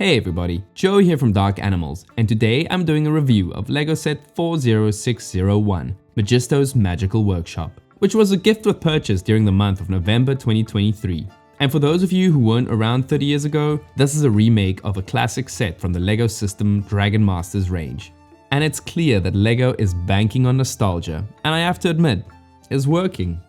Hey everybody, Joe here from Dark Animals, and today I'm doing a review of LEGO set 40601, Majisto's Magical Workshop, which was a gift with purchase during the month of November 2023. And for those of you who weren't around 30 years ago, this is a remake of a classic set from the LEGO System Dragon Masters range. And it's clear that LEGO is banking on nostalgia, and I have to admit, it's working.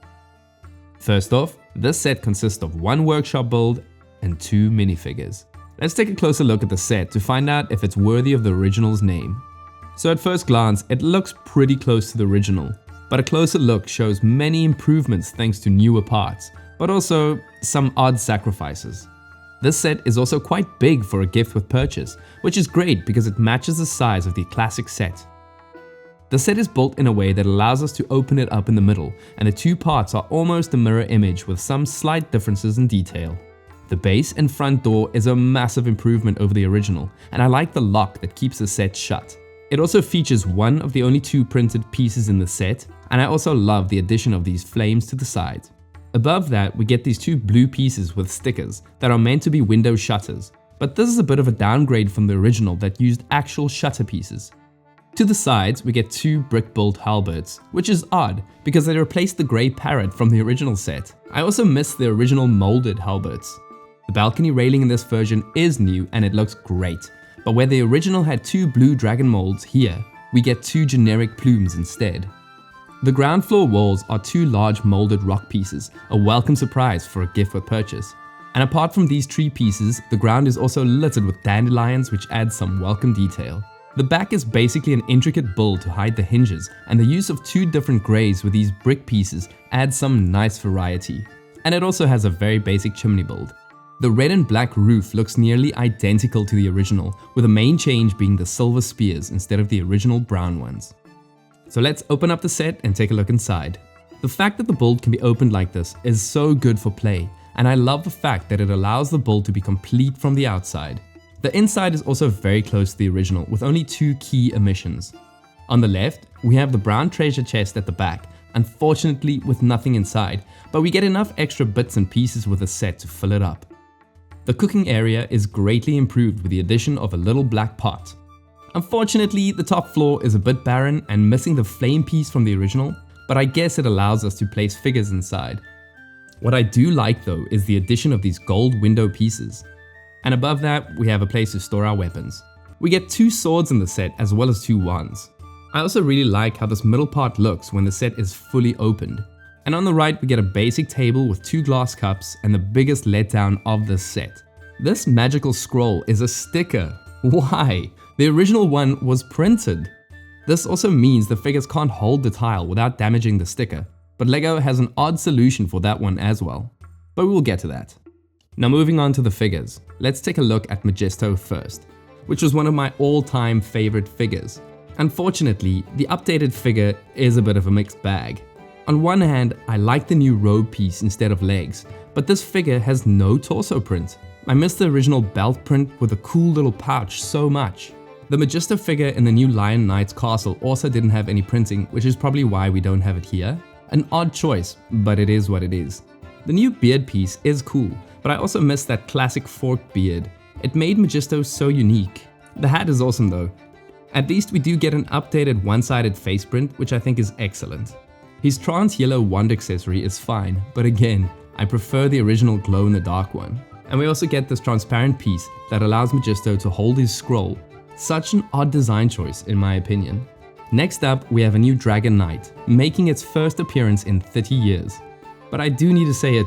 First off, this set consists of one workshop build and two minifigures. Let's take a closer look at the set to find out if it's worthy of the original's name. So at first glance, it looks pretty close to the original, but a closer look shows many improvements thanks to newer parts, but also some odd sacrifices. This set is also quite big for a gift with purchase, which is great because it matches the size of the classic set. The set is built in a way that allows us to open it up in the middle, and the two parts are almost a mirror image with some slight differences in detail. The base and front door is a massive improvement over the original, and I like the lock that keeps the set shut. It also features one of the only two printed pieces in the set, and I also love the addition of these flames to the side. Above that, we get these two blue pieces with stickers that are meant to be window shutters, but this is a bit of a downgrade from the original that used actual shutter pieces. To the sides, we get two brick-built halberds, which is odd because they replaced the grey parrot from the original set. I also miss the original molded halberds. The balcony railing in this version is new and it looks great, but where the original had two blue dragon molds, here we get two generic plumes instead. The ground floor walls are two large molded rock pieces, a welcome surprise for a gift with purchase. And apart from these tree pieces, the ground is also littered with dandelions, which adds some welcome detail. The back is basically an intricate build to hide the hinges, and the use of two different greys with these brick pieces adds some nice variety. And it also has a very basic chimney build. The red and black roof looks nearly identical to the original, with the main change being the silver spears instead of the original brown ones. So let's open up the set and take a look inside. The fact that the build can be opened like this is so good for play, and I love the fact that it allows the build to be complete from the outside. The inside is also very close to the original, with only two key emissions. On the left, we have the brown treasure chest at the back, unfortunately with nothing inside, but we get enough extra bits and pieces with the set to fill it up. The cooking area is greatly improved with the addition of a little black pot. Unfortunately, the top floor is a bit barren and missing the flame piece from the original, but I guess it allows us to place figures inside. What I do like though is the addition of these gold window pieces. And above that, we have a place to store our weapons. We get two swords in the set as well as two wands. I also really like how this middle part looks when the set is fully opened. And on the right, we get a basic table with two glass cups and the biggest letdown of this set. This magical scroll is a sticker. Why? The original one was printed. This also means the figures can't hold the tile without damaging the sticker, but LEGO has an odd solution for that one as well. But we will get to that. Now moving on to the figures, let's take a look at Majisto first, which was one of my all-time favorite figures. Unfortunately, the updated figure is a bit of a mixed bag. On one hand, I like the new robe piece instead of legs, but this figure has no torso print. I miss the original belt print with a cool little pouch so much. The Majisto figure in the new Lion Knight's castle also didn't have any printing, which is probably why we don't have it here. An odd choice, but it is what it is. The new beard piece is cool, but I also miss that classic forked beard. It made Majisto so unique. The hat is awesome though. At least we do get an updated one-sided face print, which I think is excellent. His trans yellow wand accessory is fine, but again, I prefer the original glow-in-the-dark one. And we also get this transparent piece that allows Majisto to hold his scroll. Such an odd design choice in my opinion. Next up, we have a new Dragon Knight, making its first appearance in 30 years. But I do need to say it,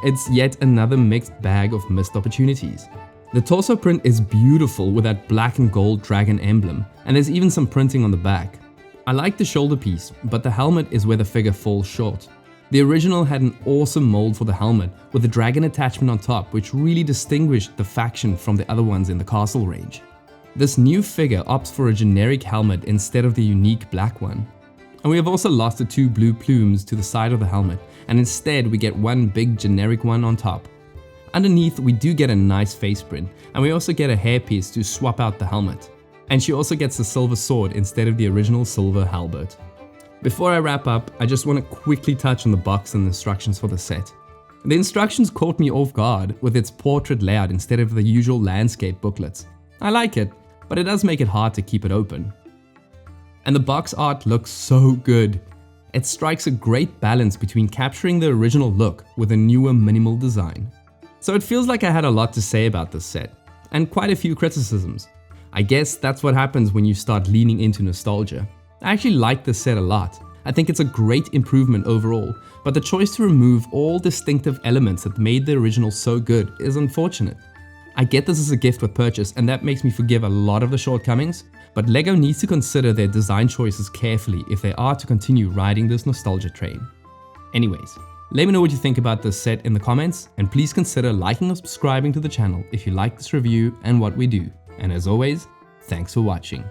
it's yet another mixed bag of missed opportunities. The torso print is beautiful with that black and gold dragon emblem, and there's even some printing on the back. I like the shoulder piece, but the helmet is where the figure falls short. The original had an awesome mold for the helmet with the dragon attachment on top, which really distinguished the faction from the other ones in the castle range. This new figure opts for a generic helmet instead of the unique black one. And we have also lost the two blue plumes to the side of the helmet, and instead we get one big generic one on top. Underneath we do get a nice face print, and we also get a hairpiece to swap out the helmet. And she also gets the silver sword instead of the original silver halberd. Before I wrap up, I just want to quickly touch on the box and the instructions for the set. The instructions caught me off guard with its portrait layout instead of the usual landscape booklets. I like it, but it does make it hard to keep it open. And the box art looks so good. It strikes a great balance between capturing the original look with a newer minimal design. So it feels like I had a lot to say about this set, and quite a few criticisms. I guess that's what happens when you start leaning into nostalgia. I actually like this set a lot. I think it's a great improvement overall, but the choice to remove all distinctive elements that made the original so good is unfortunate. I get this as a gift with purchase, and that makes me forgive a lot of the shortcomings, but LEGO needs to consider their design choices carefully if they are to continue riding this nostalgia train. Anyways, let me know what you think about this set in the comments, and please consider liking or subscribing to the channel if you like this review and what we do. And as always, thanks for watching.